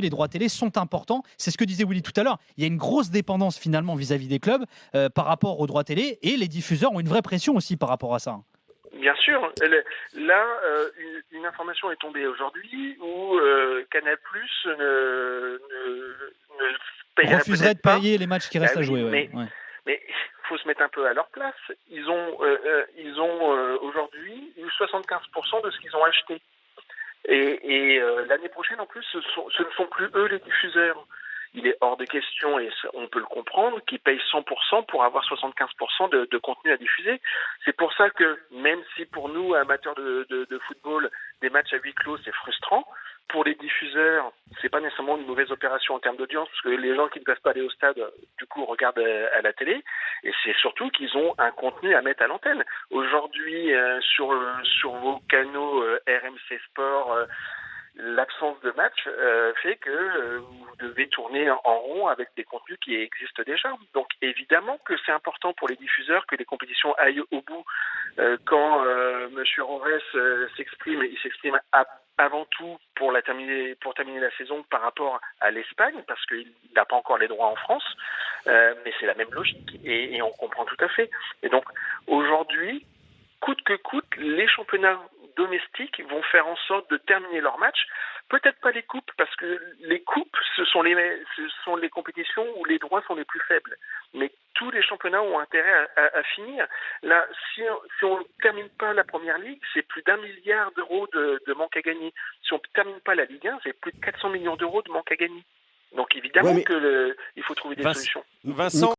les droits télé sont importants. C'est ce que disait Willy tout à l'heure. Il y a une grosse dépendance finalement vis-à-vis des clubs par rapport aux droits télé et les diffuseurs ont une vraie pression aussi par rapport à ça. Bien sûr. Là, une information est tombée aujourd'hui où Canal+ ne payerait Refuserait de peut-être pas. payer les matchs qui Bah restent à oui, jouer. Ouais. mais il faut se mettre un peu à leur place. Ils ont aujourd'hui eu 75% de ce qu'ils ont acheté. Et l'année prochaine, en plus, ce ne sont plus eux les diffuseurs. Il est hors de question, et on peut le comprendre, qu'ils payent 100% pour avoir 75% de contenu à diffuser. C'est pour ça que, même si pour nous, amateurs de football, des matchs à huis clos, c'est frustrant, pour les diffuseurs, c'est pas nécessairement une mauvaise opération en termes d'audience, parce que les gens qui ne peuvent pas aller au stade, du coup, regardent à la télé, et c'est surtout qu'ils ont un contenu à mettre à l'antenne. Aujourd'hui, sur vos canaux RMC Sport, l'absence de match fait que vous devez tourner en rond avec des contenus qui existent déjà. Donc évidemment que c'est important pour les diffuseurs que les compétitions aillent au bout. Quand Monsieur Rores s'exprime, il s'exprime avant tout pour terminer la saison par rapport à l'Espagne, parce qu'il n'a pas encore les droits en France, mais c'est la même logique et on comprend tout à fait. Et donc aujourd'hui, coûte que coûte, les championnats domestiques vont faire en sorte de terminer leur match. Peut-être pas les coupes, parce que les coupes, ce sont les compétitions où les droits sont les plus faibles. Mais tous les championnats ont intérêt à finir. Là, si on ne termine pas la Première Ligue, c'est plus d'1 milliard d'euros de manque à gagner. Si on ne termine pas la Ligue 1, c'est plus de 400 millions d'euros de manque à gagner. Donc évidemment il faut trouver des solutions. Vincent,